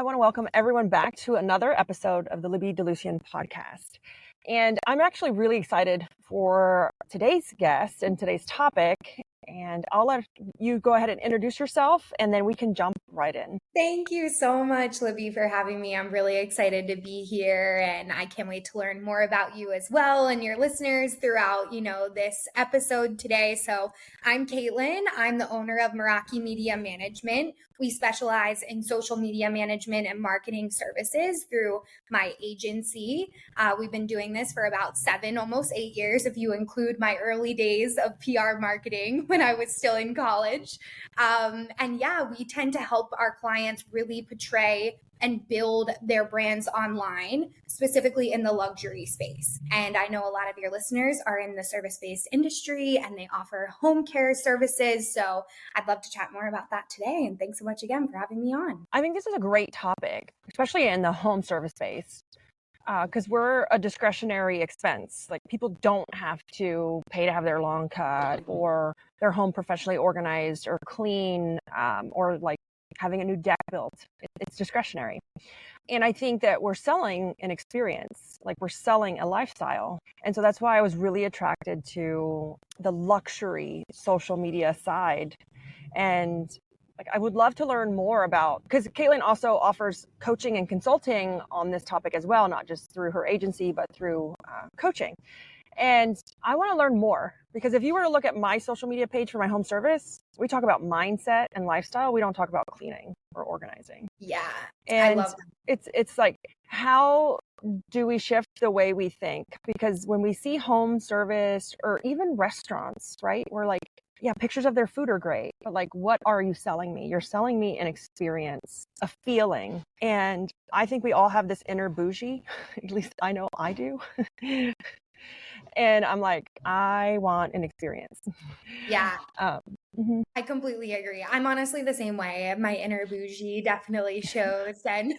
I want to welcome everyone back to another episode of the Libby DeLucian podcast. And I'm actually really excited for today's guest and today's topic. And I'll let you go ahead and introduce yourself, and then we can jump right in. Thank you so much, Libby, for having me. I'm really excited to be here, and I can't wait to learn more about you as well and your listeners throughout, this episode today. So I'm Caitlin. I'm the owner of Meraki Media Management. We specialize in social media management and marketing services through my agency. We've been doing this for about 7, almost 8 years, if you include my early days of PR marketing when I was still in college. We tend to help our clients really portray and build their brands online, specifically in the luxury space. And I know a lot of your listeners are in the service-based industry and they offer home care services. So I'd love to chat more about that today. And thanks so much again for having me on. I think this is a great topic, especially in the home service space, because we're a discretionary expense. Like, people don't have to pay to have their lawn cut or their home professionally organized or clean, or like having a new deck built. It's discretionary. And I think that we're selling an experience, like we're selling a lifestyle. And so that's why I was really attracted to the luxury social media side. And I would love to learn more about, because Caitlin also offers coaching and consulting on this topic as well, not just through her agency, but through coaching. And I want to learn more, because if you were to look at my social media page for my home service, we talk about mindset and lifestyle. We don't talk about cleaning or organizing. Yeah, and I love that. It's like, how do we shift the way we think? Because when we see home service or even restaurants, right, we're like, yeah, pictures of their food are great, but like, what are you selling me? You're selling me an experience, a feeling. And I think we all have this inner bougie, at least I know I do. And I'm like, I want an experience. Yeah. I completely agree. I'm honestly the same way. My inner bougie definitely shows, and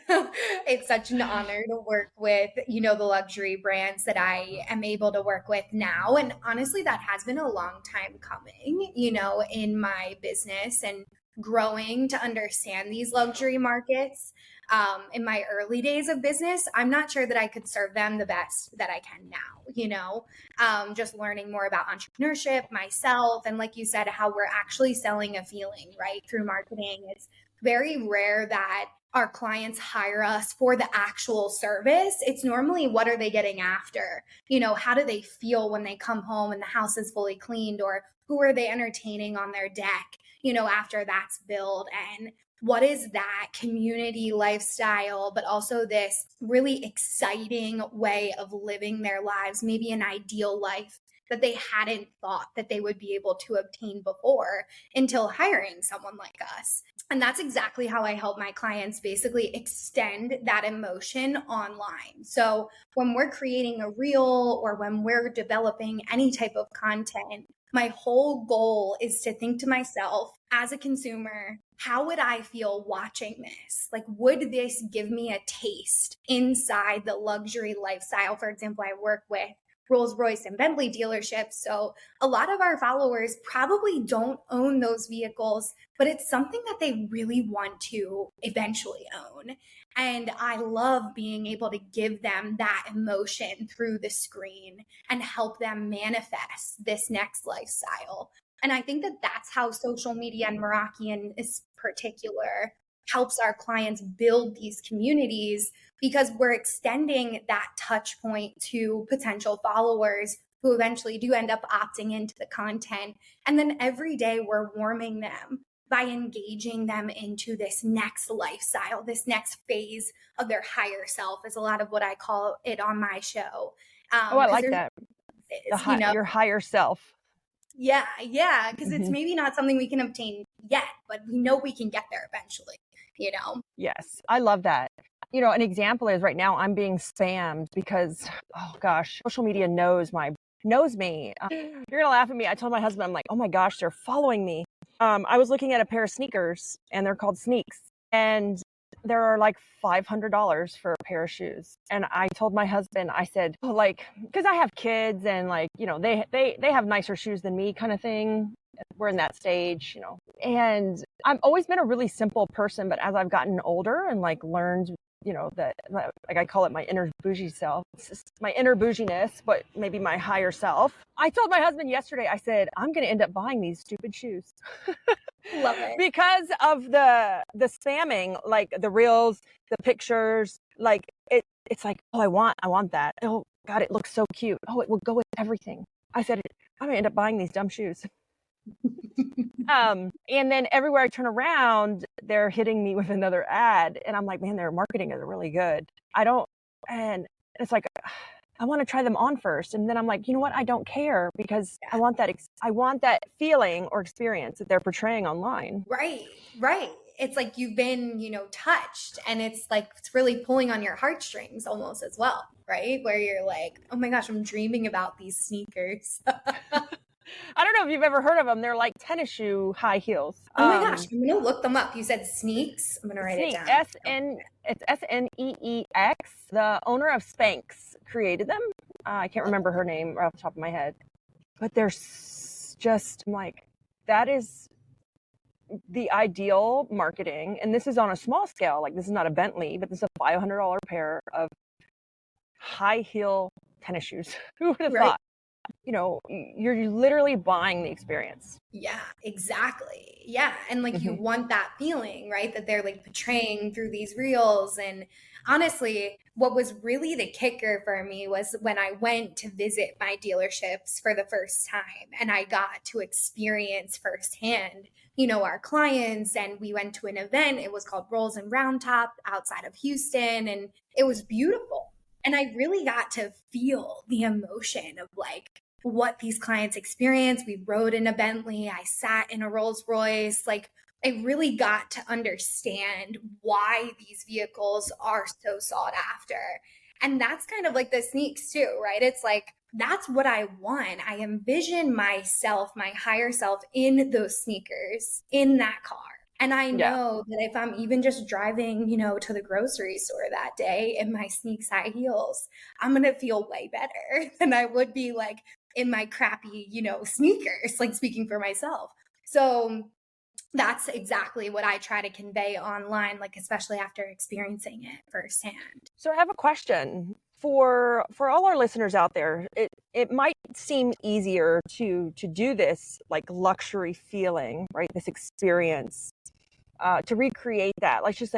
it's such an honor to work with, the luxury brands that I am able to work with now. And honestly, that has been a long time coming, in my business and growing to understand these luxury markets. In my early days of business, I'm not sure that I could serve them the best that I can now, just learning more about entrepreneurship myself. And like you said, how we're actually selling a feeling, right? Through marketing. It's very rare that our clients hire us for the actual service. It's normally, what are they getting after? How do they feel when they come home and the house is fully cleaned, or who are they entertaining on their deck, after that's built? And what is that community lifestyle, but also this really exciting way of living their lives, maybe an ideal life that they hadn't thought that they would be able to obtain before until hiring someone like us. And that's exactly how I help my clients basically extend that emotion online. So when we're creating a reel or when we're developing any type of content, my whole goal is to think to myself, as a consumer, how would I feel watching this? Like, would this give me a taste inside the luxury lifestyle? For example, I work with Rolls-Royce and Bentley dealerships. So a lot of our followers probably don't own those vehicles, but it's something that they really want to eventually own. And I love being able to give them that emotion through the screen and help them manifest this next lifestyle. And I think that that's how social media and Meraki in particular helps our clients build these communities, because we're extending that touch point to potential followers who eventually do end up opting into the content. And then every day we're warming them by engaging them into this next lifestyle, this next phase of their higher self, is a lot of what I call it on my show. I like that. Your higher self. Yeah, because it's maybe not something we can obtain yet, but we know we can get there eventually, Yes, I love that. An example is, right now I'm being spammed because, oh gosh, social media knows me. You're gonna laugh at me. I told my husband, I'm like, oh my gosh, they're following me. I was looking at a pair of sneakers, and they're called Sneaks, and they're like $500 for a pair of shoes. And I told my husband, I said, because I have kids, and they have nicer shoes than me, kind of thing. we're in that stage, and I've always been a really simple person, but as I've gotten older and like learned, that like I call it my inner bougie self, it's just my inner bouginess, but maybe my higher self. I told my husband yesterday, I said, I'm going to end up buying these stupid shoes. Love it. Because of the spamming, like the reels, the pictures, like it's like, oh, I want that. Oh God, it looks so cute. Oh, it will go with everything. I said, I'm gonna end up buying these dumb shoes. And then everywhere I turn around, they're hitting me with another ad, and I'm like, man, their marketing is really good. And it's like, I want to try them on first, and then I'm like, you know what? I don't care, because I want that feeling or experience that they're portraying online. Right. It's like you've been, touched, and it's like it's really pulling on your heartstrings almost as well, right? Where you're like, oh my gosh, I'm dreaming about these sneakers. I don't know if you've ever heard of them. They're like tennis shoe high heels. Oh my gosh, I'm gonna look them up. You said Sneaks. I'm gonna write it down. It's SNEEX. The owner of Spanx created them. I can't remember her name right off the top of my head, but they're just like, that is the ideal marketing. And this is on a small scale. Like, this is not a Bentley, but this is a $500 pair of high heel tennis shoes. Who would have thought? You're literally buying the experience. Yeah, exactly. Yeah. And like you want that feeling, right? That they're like portraying through these reels. And honestly, what was really the kicker for me was when I went to visit my dealerships for the first time and I got to experience firsthand, our clients. And we went to an event. It was called Rolls and Round Top outside of Houston. And it was beautiful. And I really got to feel the emotion of like what these clients experience. We rode in a Bentley. I sat in a Rolls Royce. Like, I really got to understand why these vehicles are so sought after. And that's kind of like the Sneaks too, right? It's like, that's what I want. I envision myself, my higher self, in those sneakers, in that car. And I know that if I'm even just driving, to the grocery store that day in my Sneaks high heels, I'm going to feel way better than I would be like in my crappy, sneakers, like speaking for myself. So that's exactly what I try to convey online, like especially after experiencing it firsthand. So I have a question for all our listeners out there. It might seem easier to do this like luxury feeling, right? This experience. To recreate that, let's use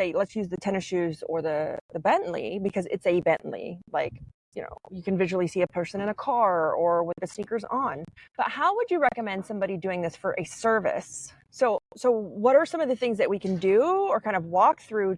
the tennis shoes or the Bentley, because it's a Bentley. Like, you can visually see a person in a car or with the sneakers on. But how would you recommend somebody doing this for a service? So what are some of the things that we can do or kind of walk through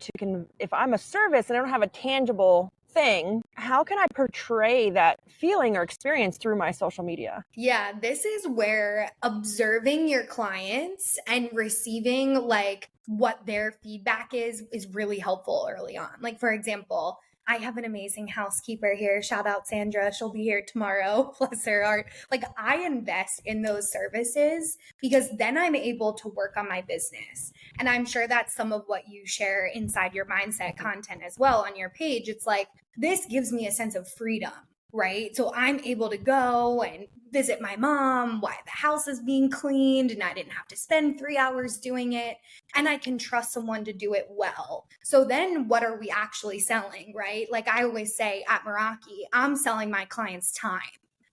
if I'm a service and I don't have a tangible thing, how can I portray that feeling or experience through my social media? Yeah, this is where observing your clients and receiving like what their feedback is really helpful early on. Like, for example, I have an amazing housekeeper here. Shout out Sandra. She'll be here tomorrow. Bless her heart. Like, I invest in those services because then I'm able to work on my business. And I'm sure that's some of what you share inside your mindset content as well on your page. It's like, this gives me a sense of freedom, right? So I'm able to go and visit my mom while the house is being cleaned and I didn't have to spend 3 hours doing it. And I can trust someone to do it well. So then what are we actually selling, right? Like I always say at Meraki, I'm selling my clients time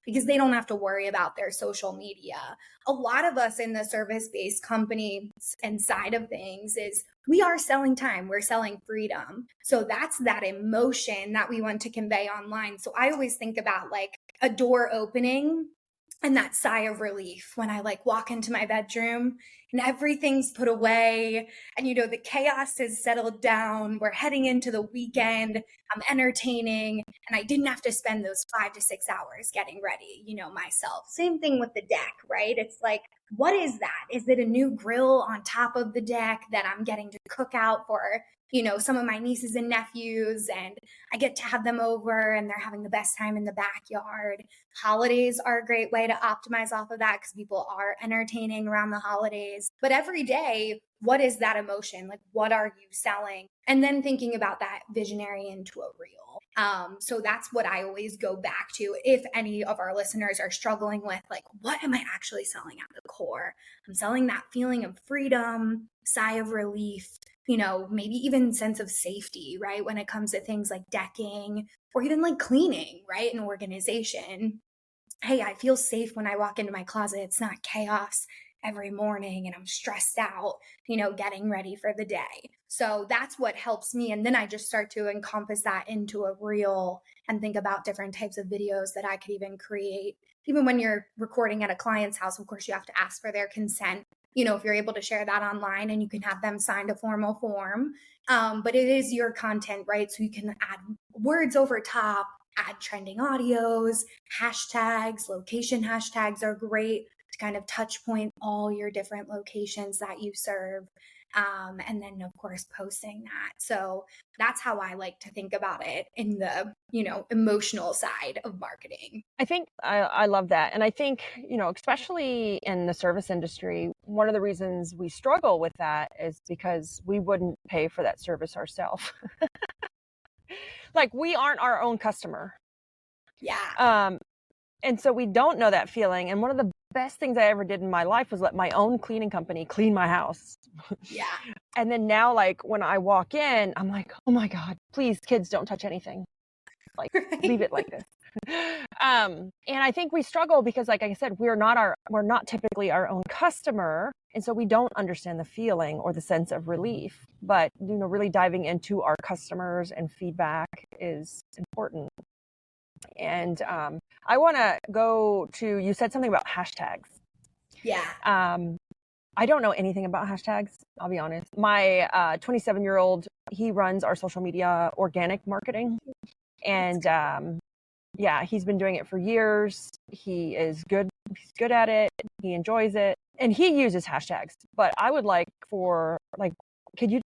because they don't have to worry about their social media. A lot of us in the service-based company and side of things is we are selling time. We're selling freedom. So that's that emotion that we want to convey online. So I always think about like a door opening and that sigh of relief when I like walk into my bedroom and everything's put away and, the chaos is settled down. We're heading into the weekend. I'm entertaining and I didn't have to spend those 5 to 6 hours getting ready, myself. Same thing with the deck, right? It's like, what is that? Is it a new grill on top of the deck that I'm getting to cook out for some of my nieces and nephews, and I get to have them over and they're having the best time in the backyard. Holidays are a great way to optimize off of that because people are entertaining around the holidays. But every day, what is that emotion? Like, what are you selling? And then thinking about that visionary into a reel. So that's what I always go back to if any of our listeners are struggling with, like, what am I actually selling at the core? I'm selling that feeling of freedom, sigh of relief, maybe even sense of safety, right? When it comes to things like decking or even like cleaning, right? An organization. Hey, I feel safe when I walk into my closet. It's not chaos every morning and I'm stressed out, getting ready for the day. So that's what helps me. And then I just start to encompass that into a reel and think about different types of videos that I could even create. Even when you're recording at a client's house, of course, you have to ask for their consent. If you're able to share that online and you can have them sign a formal form. But it is your content, right? So you can add words over top, add trending audios, hashtags, location hashtags are great to kind of touch point all your different locations that you serve. And then of course posting that. So that's how I like to think about it in the, emotional side of marketing. I think I love that. And I think, especially in the service industry, one of the reasons we struggle with that is because we wouldn't pay for that service ourselves. Like, we aren't our own customer. Yeah. And so we don't know that feeling. And one of the best things I ever did in my life was let my own cleaning company clean my house. Yeah. And then now, like, when I walk in, I'm like, oh my God, please, kids, don't touch anything. Like, Right. leave it like this. And I think we struggle because, like I said, we're not typically our own customer. And so we don't understand the feeling or the sense of relief. But, really diving into our customers and feedback is important. And I want to go to, you said something about hashtags. Yeah. I don't know anything about hashtags, I'll be honest. My 27-year-old, he runs our social media organic marketing. And yeah, he's been doing it for years. He is good. He's good at it. He enjoys it. And he uses hashtags. But I would like for, like, can you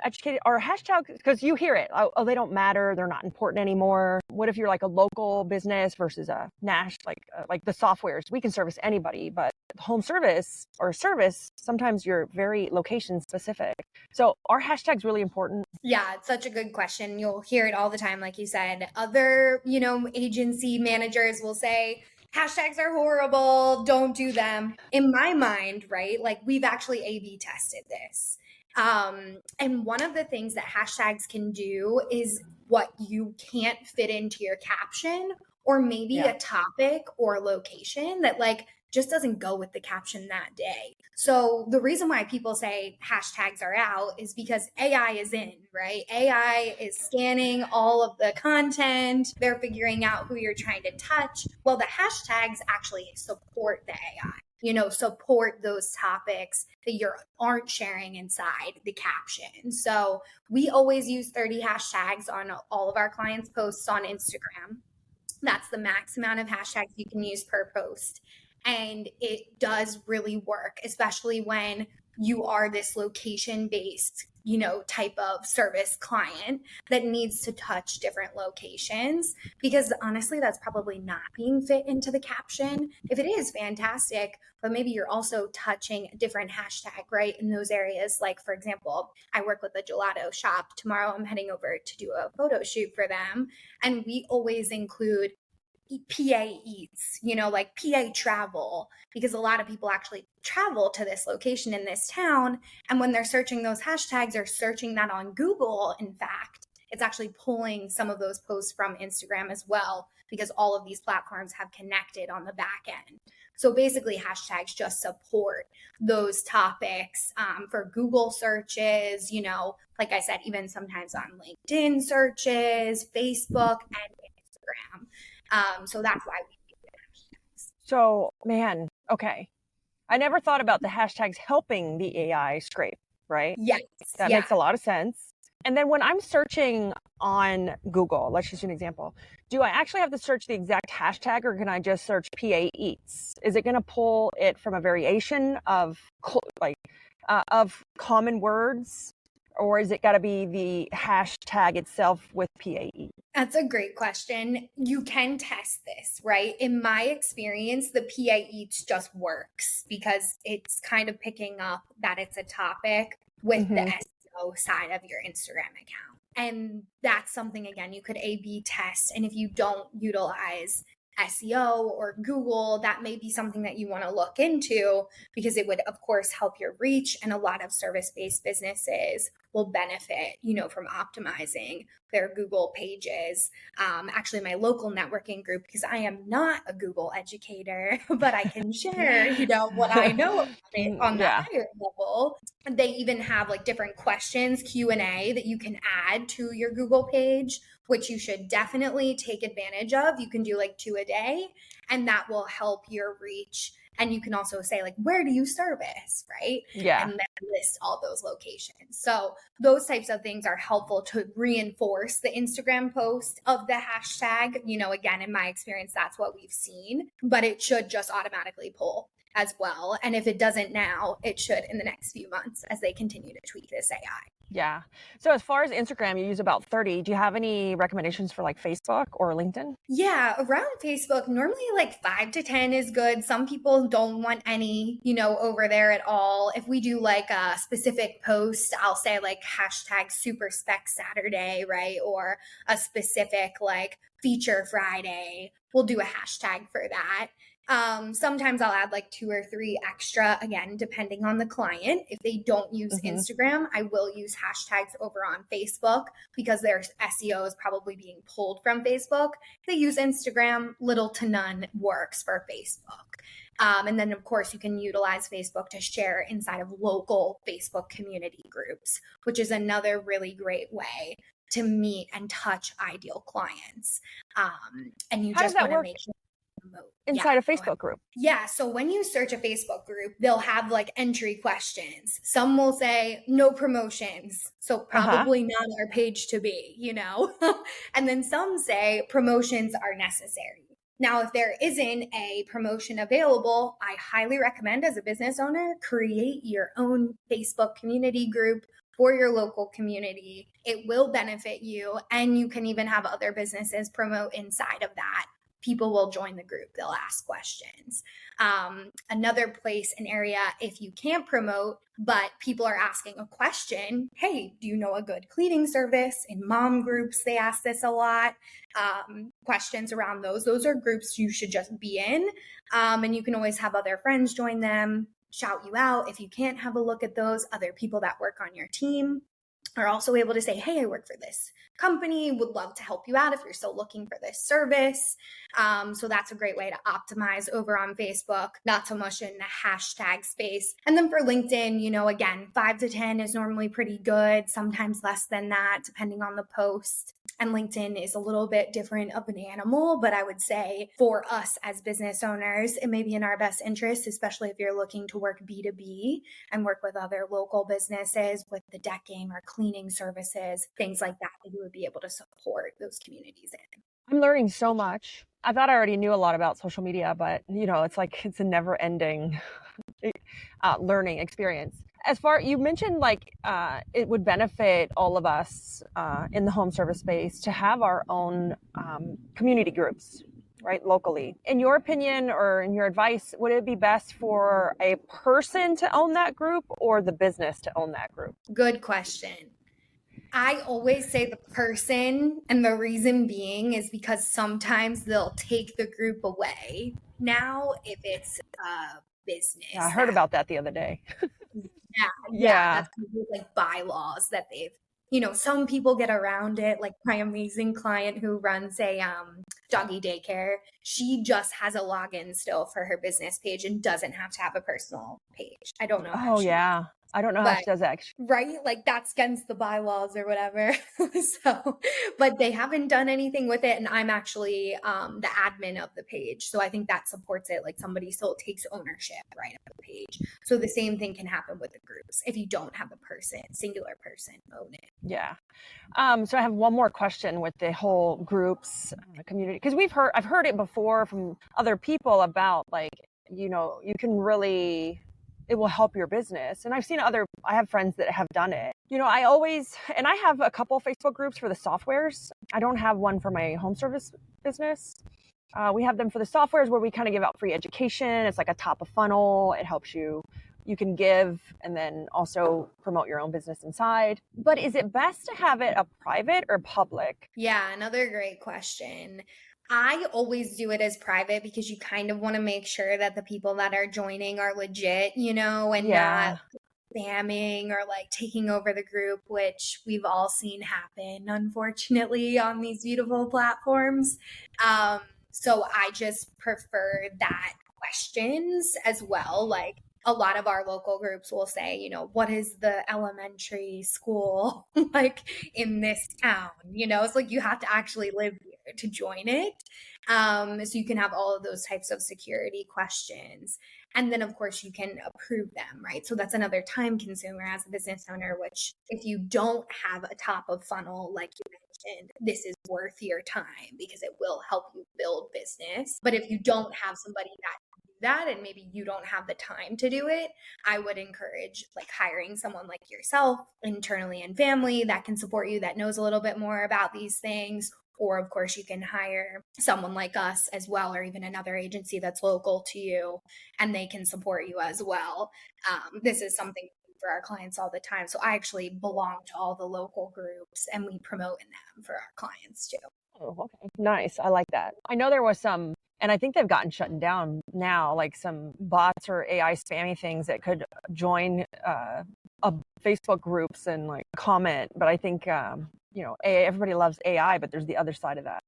educate, our hashtags, because you hear it, oh, they don't matter, they're not important anymore. What if you're like a local business versus a national, like the softwares, we can service anybody, but home service or service, sometimes you're very location specific. So are hashtags really important? Yeah, it's such a good question. You'll hear it all the time, like you said. Other, agency managers will say, hashtags are horrible, don't do them. In my mind, right, like we've actually A/B tested this. And one of the things that hashtags can do is what you can't fit into your caption, or maybe a topic or location that like just doesn't go with the caption that day. So the reason why people say hashtags are out is because AI is in, right? AI is scanning all of the content. They're figuring out who you're trying to touch. Well, the hashtags actually support the AI, support those topics that you aren't sharing inside the caption. So we always use 30 hashtags on all of our clients' posts on Instagram. That's the max amount of hashtags you can use per post. And it does really work, especially when you are this location based, type of service client that needs to touch different locations. Because honestly, that's probably not being fit into the caption. If it is, fantastic, but maybe you're also touching a different hashtag, right? In those areas. Like, for example, I work with a gelato shop. Tomorrow I'm heading over to do a photo shoot for them. And we always include PA eats, like PA travel, because a lot of people actually travel to this location in this town. And when they're searching those hashtags or searching that on Google, in fact, it's actually pulling some of those posts from Instagram as well, because all of these platforms have connected on the back end. So basically, hashtags just support those topics for Google searches, like I said, even sometimes on LinkedIn searches, Facebook, and Instagram. So that's why we do hashtags. So, man, okay. I never thought about the hashtags helping the AI scrape, right? Yes. That makes a lot of sense. And then when I'm searching on Google, let's just do an example. Do I actually have to search the exact hashtag, or can I just search PA eats? Is it going to pull it from a variation of of common words? or is it got to be the hashtag itself with PAE? That's a great question. You can test this, right? In my experience, the PAE just works because it's kind of picking up that it's a topic with the SEO side of your Instagram account. And that's something, again, you could A/B test. And if you don't utilize SEO or Google, that may be something that you want to look into because it would, of course, help your reach. And a lot of service-based businesses will benefit, from optimizing their Google pages. Actually, my local networking group, because I am not a Google educator, but I can share, what I know about it on the higher level. They even have like different questions, Q&A that you can add to your Google page, which you should definitely take advantage of. You can do like 2 a day, and that will help your reach. And you can also say like, where do you service, right? Yeah. And then list all those locations. So those types of things are helpful to reinforce the Instagram post of the hashtag. Again, in my experience, that's what we've seen, but it should just automatically pull as well. And if it doesn't now, it should in the next few months as they continue to tweak this AI. Yeah. So as far as Instagram, you use about 30. Do you have any recommendations for like Facebook or LinkedIn? Yeah, around Facebook, normally like 5 to 10 is good. Some people don't want any, over there at all. If we do like a specific post, I'll say like hashtag Super Spec Saturday, right? Or a specific like Feature Friday. We'll do a hashtag for that. Sometimes I'll add like 2 or 3 extra, again, depending on the client. If they don't use Instagram, I will use hashtags over on Facebook because their SEO is probably being pulled from Facebook. If they use Instagram, little to none works for Facebook. And then, of course, you can utilize Facebook to share inside of local Facebook community groups, which is another really great way to meet and touch ideal clients. And you just want to make sure inside a Facebook group. Yeah. So when you search a Facebook group, they'll have like entry questions. Some will say no promotions. So probably not our page to be, and then some say promotions are necessary. Now, if there isn't a promotion available, I highly recommend as a business owner, create your own Facebook community group for your local community. It will benefit you, and you can even have other businesses promote inside of that. People will join the group. They'll ask questions. Another place, an area, if you can't promote, but people are asking a question, hey, do you know a good cleaning service? In mom groups, they ask this a lot. Questions around those. Those are groups you should just be in. And you can always have other friends join them, shout you out. If you can't have a look at those, other people that work on your team are also able to say, hey, I work for this company, would love to help you out if you're still looking for this service. So that's a great way to optimize over on Facebook, not so much in the hashtag space. And then for LinkedIn, again, 5 to 10 is normally pretty good, sometimes less than that, depending on the post. And LinkedIn is a little bit different of an animal, but I would say for us as business owners, it may be in our best interest, especially if you're looking to work B2B and work with other local businesses with the decking or cleaning services, things like that you would be able to support those communities in. I'm learning so much. I thought I already knew a lot about social media, but it's a never ending learning experience. As far, you mentioned it would benefit all of us in the home service space to have our own community groups, right, locally. In your opinion or in your advice, would it be best for a person to own that group or the business to own that group? Good question. I always say the person, and the reason being is because sometimes they'll take the group away. Now, if it's a business. Yeah, I heard about that the other day. Yeah. That's like bylaws that they've, some people get around it. Like my amazing client who runs a doggy daycare, she just has a login still for her business page and doesn't have to have a personal page. I don't know. Oh, yeah. I don't know how she does that. Right? Like that's against the bylaws or whatever. But they haven't done anything with it. And I'm actually the admin of the page. So I think that supports it. Like somebody still takes ownership, right, of the page. So the same thing can happen with the groups if you don't have a singular person own it. Yeah. So I have one more question with the whole groups community, because I've heard it before from other people about you can really, it will help your business. And I have friends that have done it. I always, and I have a couple Facebook groups for the softwares. I don't have one for my home service business. We have them for the softwares where we kind of give out free education. It's like a top of funnel. It helps you can give and then also promote your own business inside. But is it best to have it a private or public? Yeah, another great question. I always do it as private because you kind of want to make sure that the people that are joining are legit, and not Yeah. spamming or like taking over the group, which we've all seen happen, unfortunately, on these beautiful platforms. Um, so I just prefer that questions as well. Like a lot of our local groups will say, what is the elementary school like in this town? It's like you have to actually live here to join it. So you can have all of those types of security questions. And then, of course, you can approve them, right? So that's another time consumer as a business owner, which if you don't have a top of funnel, like you mentioned, this is worth your time because it will help you build business. But if you don't have somebody that can do that and maybe you don't have the time to do it, I would encourage like hiring someone like yourself internally and family that can support you, that knows a little bit more about these things. Or, of course, you can hire someone like us as well, or even another agency that's local to you, and they can support you as well. This is something we do for our clients all the time. So I actually belong to all the local groups and we promote in them for our clients too. Oh, okay. Nice. I like that. I know there was some, and I think they've gotten shut down now, like some bots or AI spammy things that could join Facebook groups and like comment. But I think, everybody loves AI, but there's the other side of that,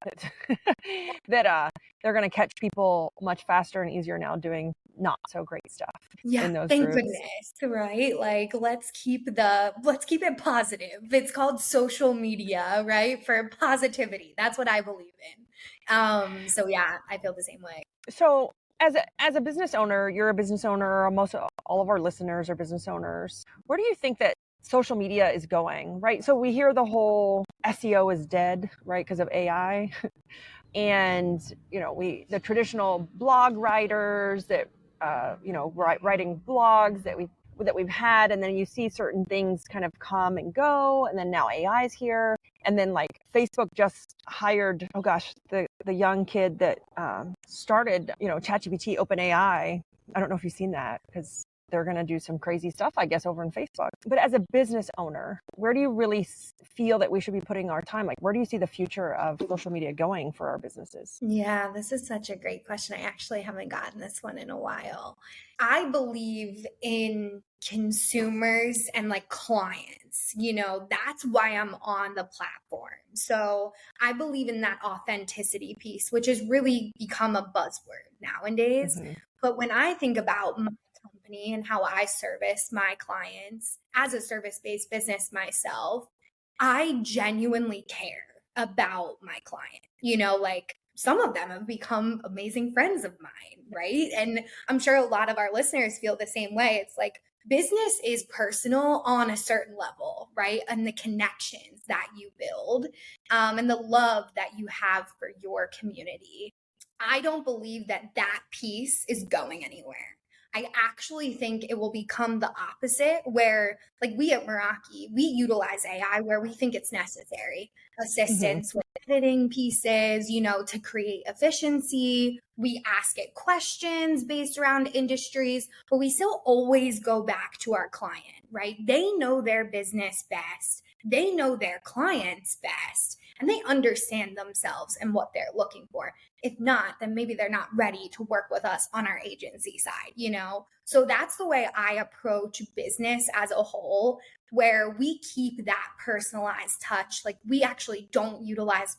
that they're going to catch people much faster and easier now doing not so great stuff Yeah, in those thank groups. goodness, right? Like let's keep it positive. It's called social media, right? For positivity. That's what I believe in. So yeah, I feel the same way. So as a business owner, you're a business owner, most all of our listeners are business owners. Where do you think that social media is going, right? So we hear the whole SEO is dead, right, because of AI. And the traditional blog writers that writing blogs that we've had, and then you see certain things kind of come and go, and then now AI is here, and then like Facebook just hired, oh gosh, the young kid that started ChatGPT, OpenAI. I don't know if you've seen that, because they're going to do some crazy stuff, I guess, over in Facebook. But as a business owner, where do you really feel that we should be putting our time? Like, where do you see the future of social media going for our businesses? Yeah, this is such a great question. I actually haven't gotten this one in a while. I believe in consumers and like clients, that's why I'm on the platform. So I believe in that authenticity piece, which has really become a buzzword nowadays. Mm-hmm. But when I think about my company and how I service my clients as a service-based business myself, I genuinely care about my client. Like some of them have become amazing friends of mine, right? And I'm sure a lot of our listeners feel the same way. It's like business is personal on a certain level, right? And the connections that you build, and the love that you have for your community. I don't believe that that piece is going anywhere. I actually think it will become the opposite, where like we at Meraki, we utilize AI where we think it's necessary. Mm-hmm. Assistance with editing pieces, to create efficiency. We ask it questions based around industries, but we still always go back to our client, right? They know their business best. They know their clients best, and they understand themselves and what they're looking for. If not, then maybe they're not ready to work with us on our agency side. So that's the way I approach business as a whole, where we keep that personalized touch. Like we actually don't utilize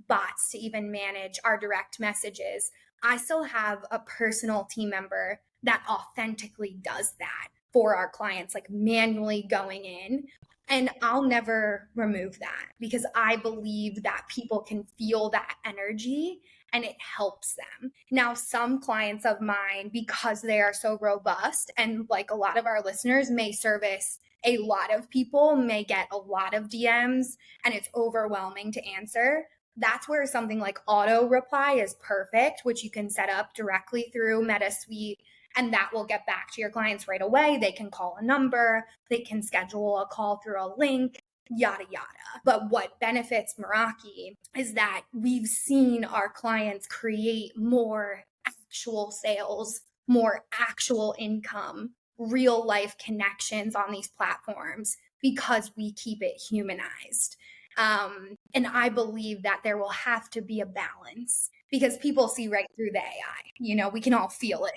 bots to even manage our direct messages. I still have a personal team member that authentically does that for our clients, like manually going in. And I'll never remove that because I believe that people can feel that energy and it helps them. Now, some clients of mine, because they are so robust, and like a lot of our listeners may service a lot of people, may get a lot of DMs, and it's overwhelming to answer. That's where something like auto reply is perfect, which you can set up directly through MetaSuite. And that will get back to your clients right away. They can call a number, they can schedule a call through a link, yada, yada. But what benefits Meraki is that we've seen our clients create more actual sales, more actual income, real life connections on these platforms because we keep it humanized. And I believe that there will have to be a balance because people see right through the AI. We can all feel it.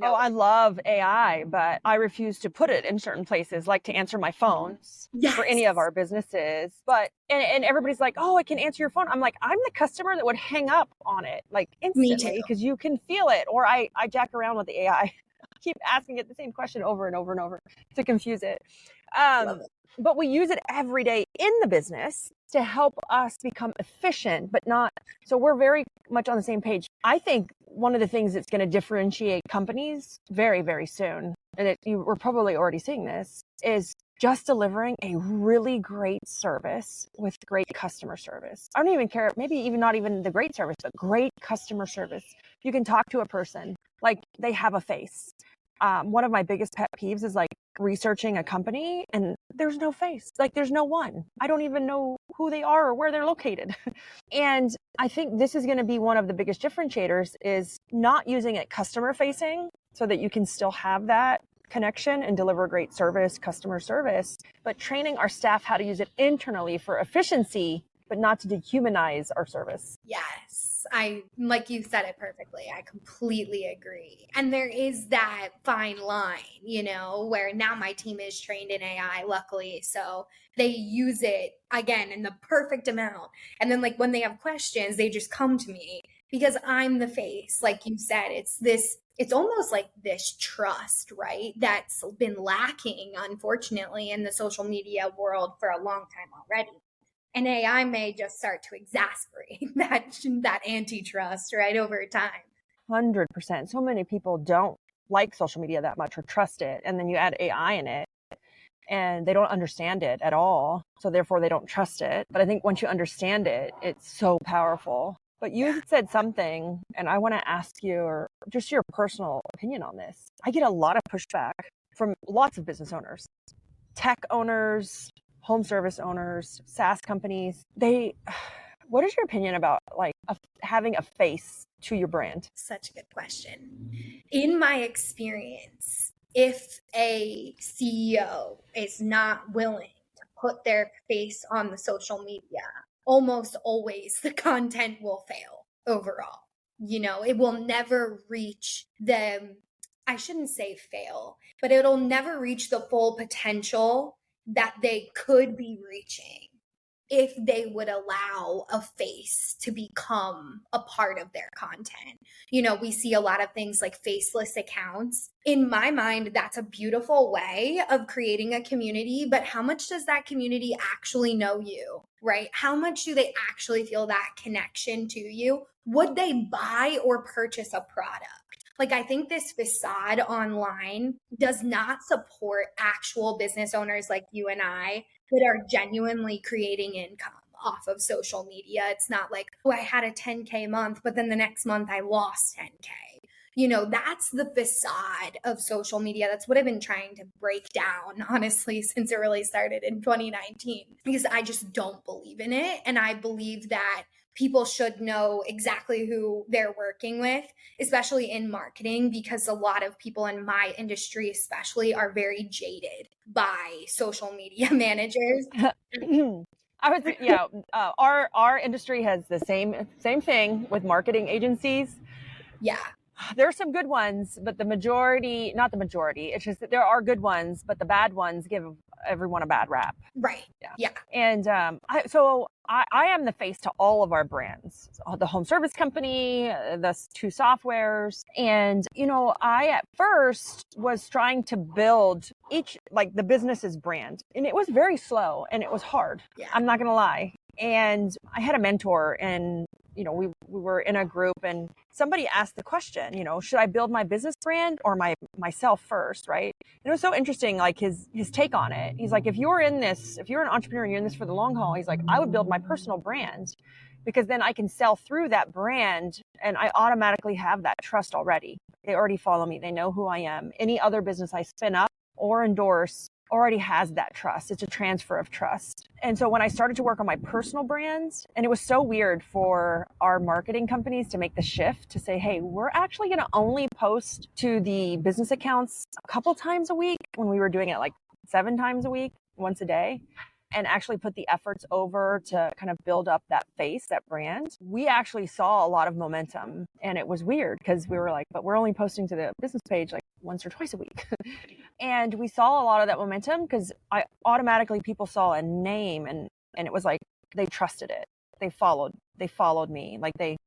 Oh, I love AI, but I refuse to put it in certain places, like to answer my phones for any of our businesses. But, and everybody's like, oh, I can answer your phone. I'm like, I'm the customer that would hang up on it like instantly because you can feel it. Or I jack around with the AI. Keep asking it the same question over and over and over to confuse it. But we use it every day in the business to help us become efficient, but not. So we're very much on the same page. I think one of the things that's going to differentiate companies very, very soon, and we're probably already seeing this, is just delivering a really great service with great customer service. I don't even care, maybe even not even the great service, but great customer service. You can talk to a person like they have a face. One of my biggest pet peeves is like researching a company and there's no face, like there's no one. I don't even know who they are or where they're located. And I think this is going to be one of the biggest differentiators is not using it customer facing so that you can still have that connection and deliver great service, customer service, but training our staff how to use it internally for efficiency, but not to dehumanize our service. Yes. Like you said it perfectly. I completely agree. And there is that fine line, where now my team is trained in AI, luckily. So they use it again in the perfect amount. And then like when they have questions, they just come to me because I'm the face. Like you said, it's almost like this trust, right? That's been lacking, unfortunately, in the social media world for a long time already. And AI may just start to exasperate that antitrust right over time. 100%. So many people don't like social media that much or trust it. And then you add AI in it and they don't understand it at all. So therefore they don't trust it. But I think once you understand it, it's so powerful. But you said something, and I want to ask you, or just your personal opinion on this. I get a lot of pushback from lots of business owners, tech owners, home service owners, SaaS companies. What is your opinion about like having a face to your brand? Such a good question. In my experience, if a CEO is not willing to put their face on the social media, almost always the content will fail overall. It will never reach I shouldn't say fail, but it'll never reach the full potential that they could be reaching if they would allow a face to become a part of their content. We see a lot of things like faceless accounts. In my mind, that's a beautiful way of creating a community, but how much does that community actually know you, right? How much do they actually feel that connection to you? Would they buy or purchase a product? Like, I think this facade online does not support actual business owners like you and I that are genuinely creating income off of social media. It's not like, oh, I had a 10K month, but then the next month I lost 10K. That's the facade of social media. That's what I've been trying to break down, honestly, since it really started in 2019, because I just don't believe in it. And I believe that people should know exactly who they're working with, especially in marketing, because a lot of people in my industry especially are very jaded by social media managers. Our industry has the same thing with marketing agencies. Yeah. There are some good ones, but not the majority. It's just that there are good ones, but the bad ones give everyone a bad rap. Right. Yeah. And I am the face to all of our brands, the home service company, the two softwares. And, I at first was trying to build the business's brand, and it was very slow and it was hard. Yeah. I'm not going to lie. And I had a mentor, and we were in a group, and somebody asked the question, should I build my business brand or myself first, right? And it was so interesting, like his take on it. He's like, if you're an entrepreneur and you're in this for the long haul, he's like, I would build my personal brand because then I can sell through that brand and I automatically have that trust already. They already follow me. They know who I am. Any other business I spin up or endorse already has that trust. It's a transfer of trust. And so when I started to work on my personal brands, and it was so weird for our marketing companies to make the shift to say, hey, we're actually going to only post to the business accounts a couple times a week, when we were doing it like 7 times a week, once a day, and actually put the efforts over to kind of build up that face, that brand. We actually saw a lot of momentum, and it was weird because we were like, but we're only posting to the business page like once or twice a week. And we saw a lot of that momentum because people saw a name, and it was like they trusted it. They followed me.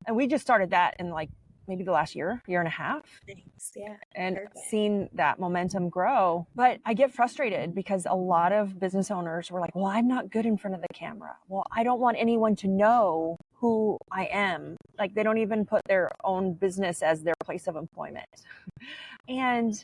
And we just started that in like maybe the last year and a half. Thanks. Yeah. And Perfect. seen that momentum grow. But I get frustrated because a lot of business owners were like, well, I'm not good in front of the camera. Well, I don't want anyone to know who I am. Like, they don't even put their own business as their place of employment. And,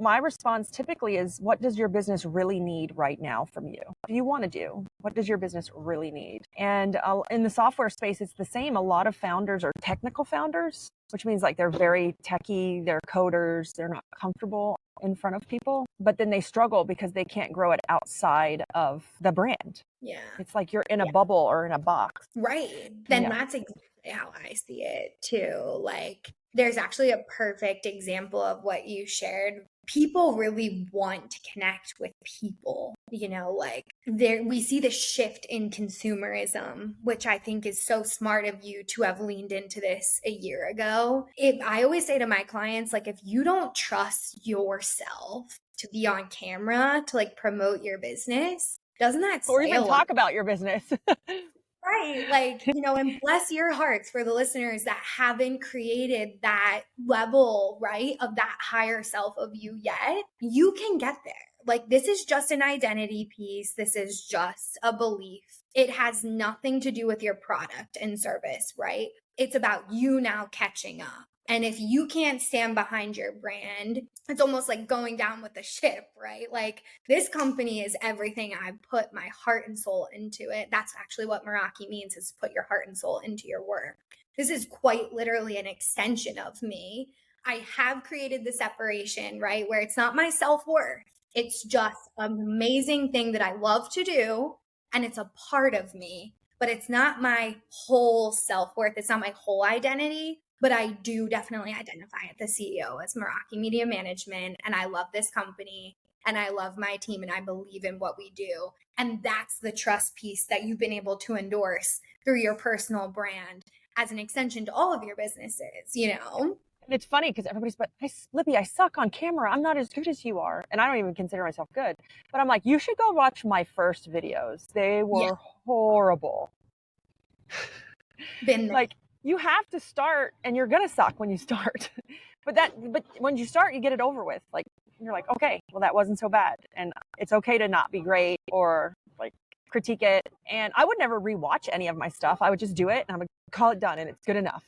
my response typically is, what does your business really need right now from you? What do you want to do? What does your business really need? And in the software space, it's the same. A lot of founders are technical founders, which means like they're very techie, they're coders, they're not comfortable in front of people, but then they struggle because they can't grow it outside of the brand. Yeah. It's like you're in a bubble or in a box. Right. Then that's exactly how I see it too. Like, there's actually a perfect example of what you shared. People really want to connect with people, like we see the shift in consumerism, which I think is so smart of you to have leaned into this a year ago. I always say to my clients, like, if you don't trust yourself to be on camera, to like promote your business, doesn't that or even talk about your business? Right. Like, and bless your hearts for the listeners that haven't created that level, right, of that higher self of you yet. You can get there. Like, this is just an identity piece. This is just a belief. It has nothing to do with your product and service, right? It's about you now catching up. And if you can't stand behind your brand, it's almost like going down with the ship, right? Like, this company is everything. I put my heart and soul into it. That's actually what Meraki means, is put your heart and soul into your work. This is quite literally an extension of me. I have created the separation, right? Where it's not my self-worth. It's just an amazing thing that I love to do. And it's a part of me, but it's not my whole self-worth. It's not my whole identity. But I do definitely identify as the CEO, as Meraki Media Management, and I love this company, and I love my team, and I believe in what we do. And that's the trust piece that you've been able to endorse through your personal brand as an extension to all of your businesses, And it's funny because everybody's, but Libby, I suck on camera. I'm not as good as you are. And I don't even consider myself good. But I'm like, you should go watch my first videos. They were horrible. Been there. Like, you have to start, and you're going to suck when you start. but when you start, you get it over with. Like, you're like, okay, well, that wasn't so bad. And it's okay to not be great or like critique it. And I would never rewatch any of my stuff. I would just do it and I would call it done, and it's good enough.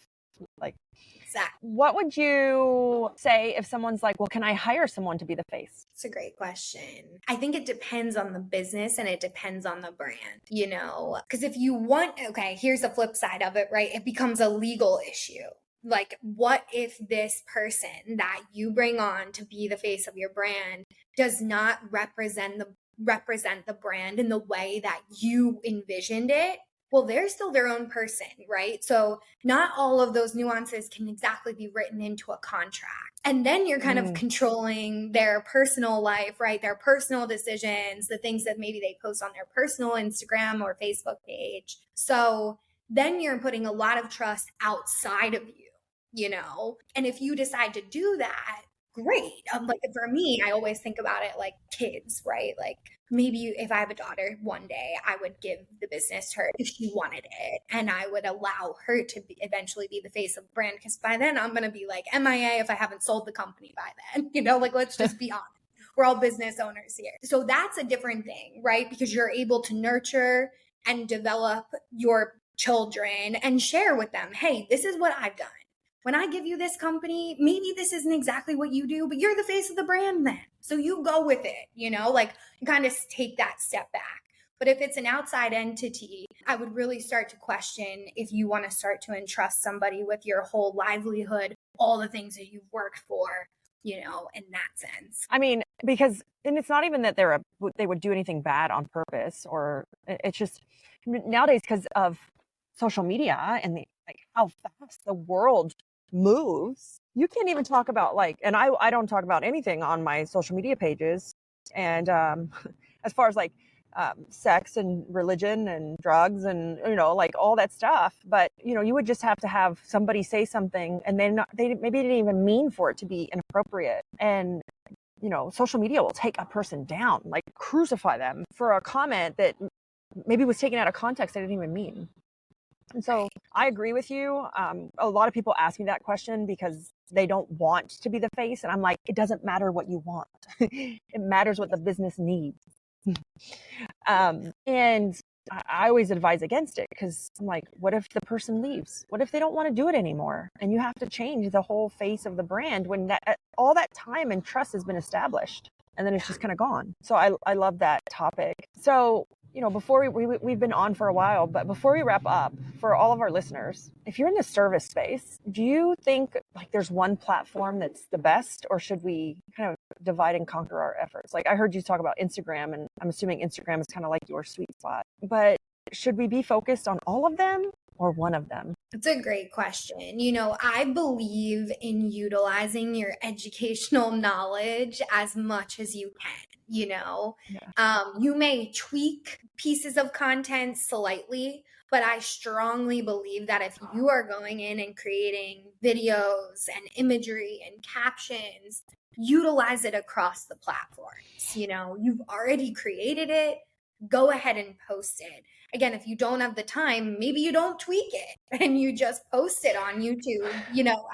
Like, exactly. What would you say if someone's like, well, can I hire someone to be the face? It's a great question. I think it depends on the business and it depends on the brand, because if you want, okay, here's the flip side of it, right? It becomes a legal issue. Like, what if this person that you bring on to be the face of your brand does not represent the brand in the way that you envisioned it? Well, they're still their own person, right? So not all of those nuances can exactly be written into a contract. And then you're kind of controlling their personal life, right? Their personal decisions, the things that maybe they post on their personal Instagram or Facebook page. So then you're putting a lot of trust outside of you, And if you decide to do that, great. Like, for me, I always think about it like kids, right? Like, maybe if I have a daughter one day, I would give the business to her if she wanted it. And I would allow her to eventually be the face of the brand. Because by then I'm going to be like MIA if I haven't sold the company by then, like, let's just be honest. We're all business owners here. So that's a different thing, right? Because you're able to nurture and develop your children and share with them, hey, this is what I've done. When I give you this company, maybe this isn't exactly what you do, but you're the face of the brand then. So you go with it, like, you kind of take that step back. But if it's an outside entity, I would really start to question if you want to start to entrust somebody with your whole livelihood, all the things that you've worked for, in that sense. I mean, because, and it's not even that they would do anything bad on purpose, or it's just nowadays because of social media and like how fast the world moves. You can't even talk about like, and I don't talk about anything on my social media pages. And as far as like sex and religion and drugs and like all that stuff, but you would just have to have somebody say something and they maybe didn't even mean for it to be inappropriate, and social media will take a person down, like crucify them for a comment that maybe was taken out of context they didn't even mean. And so I agree with you. A lot of people ask me that question because they don't want to be the face. And I'm like, it doesn't matter what you want. It matters what the business needs. And I always advise against it because I'm like, what if the person leaves? What if they don't want to do it anymore? And you have to change the whole face of the brand when all that time and trust has been established, and then it's just kind of gone. So I love that topic. So before we've been on for a while, but before we wrap up, for all of our listeners, if you're in the service space, do you think like there's one platform that's the best, or should we kind of divide and conquer our efforts? Like I heard you talk about Instagram, and I'm assuming Instagram is kind of like your sweet spot, but should we be focused on all of them or one of them? It's a great question. I believe in utilizing your educational knowledge as much as you can. You may tweak pieces of content slightly, but I strongly believe that if you are going in and creating videos and imagery and captions, utilize it across the platforms. You've already created it, go ahead and post it. Again, if you don't have the time, maybe you don't tweak it and you just post it on YouTube,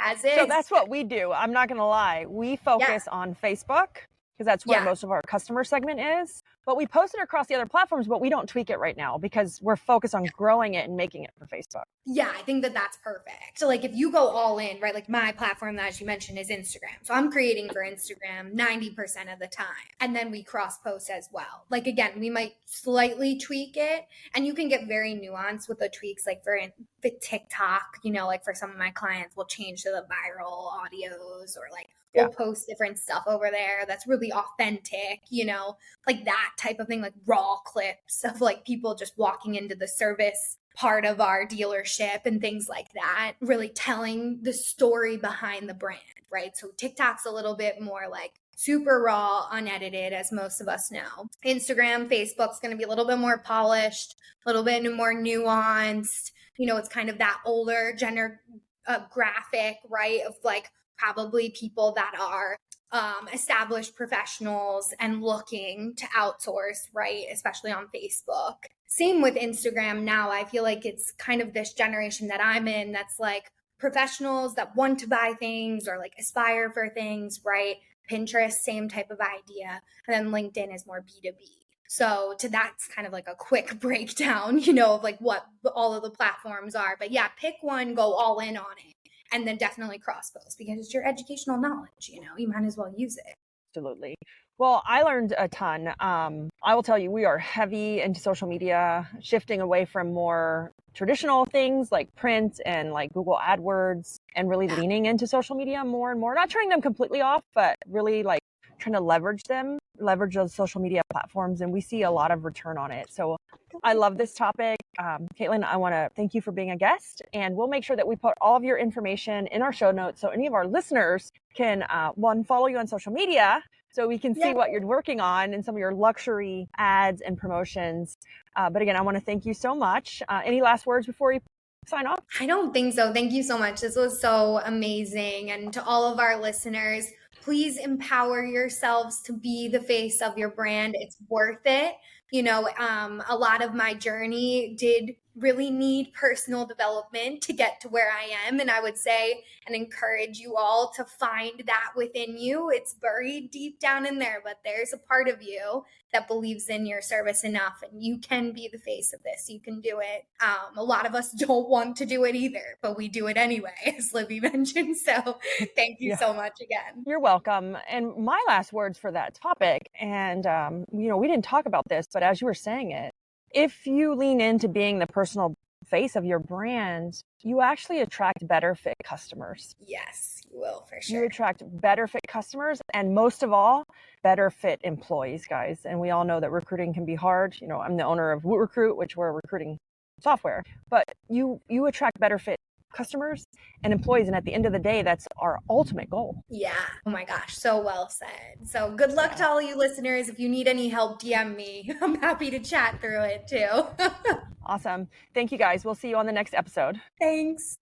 as is. So that's what we do. I'm not going to lie. We focus on Facebook because that's where most of our customer segment is. But we post it across the other platforms, but we don't tweak it right now because we're focused on growing it and making it for Facebook. Yeah, I think that that's perfect. So like if you go all in, right, like my platform that, as you mentioned, is Instagram. So I'm creating for Instagram 90% of the time. And then we cross post as well. Like again, we might slightly tweak it, and you can get very nuanced with the tweaks. Like for TikTok, like for some of my clients, we'll change to the viral audios, or like we'll post different stuff over there that's really authentic, like that type of thing, like raw clips of like people just walking into the service part of our dealership and things like that, really telling the story behind the brand, right? So TikTok's a little bit more like super raw, unedited, as most of us know. Instagram, Facebook's going to be a little bit more polished, a little bit more nuanced. It's kind of that older graphic, right? Of like probably people that are established professionals and looking to outsource, right? Especially on Facebook. Same with Instagram now. I feel like it's kind of this generation that I'm in that's like professionals that want to buy things or like aspire for things, right? Pinterest, same type of idea. And then LinkedIn is more B2B. So that's kind of like a quick breakdown, of like what all of the platforms are. But yeah, pick one, go all in on it. And then definitely cross post because it's your educational knowledge, you might as well use it. Absolutely. Well, I learned a ton. I will tell you, we are heavy into social media, shifting away from more traditional things like print and like Google AdWords, and really leaning into social media more and more, not turning them completely off, but really like trying to leverage those social media platforms. And we see a lot of return on it. So I love this topic. Caitlin, I want to thank you for being a guest, and we'll make sure that we put all of your information in our show notes so any of our listeners can, one, follow you on social media so we can see what you're working on and some of your luxury ads and promotions. But again, I want to thank you so much. Any last words before you sign off? I don't think so. Thank you so much. This was so amazing. And to all of our listeners, please empower yourselves to be the face of your brand. It's worth it. A lot of my journey did really need personal development to get to where I am. And I would say and encourage you all to find that within you. It's buried deep down in there, but there's a part of you that believes in your service enough, and you can be the face of this. You can do it. A lot of us don't want to do it either, but we do it anyway, as Libby mentioned. So thank you so much again. You're welcome. And my last words for that topic, and we didn't talk about this, but as you were saying it, If you lean into being the personal face of your brand, you actually attract better fit customers. Yes, you will, for sure. You attract better fit customers, and most of all, better fit employees, guys. And we all know that recruiting can be hard. You know, I'm the owner of Recruit, which we're recruiting software, but you attract better fit customers and employees, and at the end of the day, that's our ultimate goal. Yeah. Oh my gosh, so well said. So good luck to all you listeners. If you need any help, DM me. I'm happy to chat through it too. Awesome. Thank you, guys. We'll see you on the next episode. Thanks.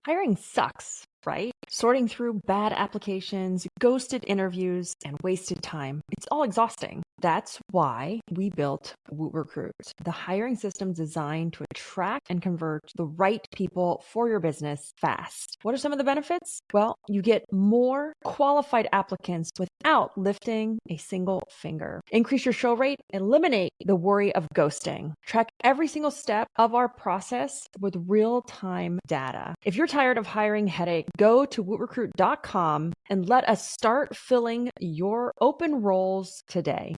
Hiring sucks, right? Sorting through bad applications, ghosted interviews, and wasted time. It's all exhausting. That's why we built WootRecruit, the hiring system designed to attract and convert the right people for your business fast. What are some of the benefits? Well, you get more qualified applicants without lifting a single finger. Increase your show rate, eliminate the worry of ghosting. Track every single step of our process with real-time data. If you're tired of hiring headache, go to wootrecruit.com and let us start filling your open roles today.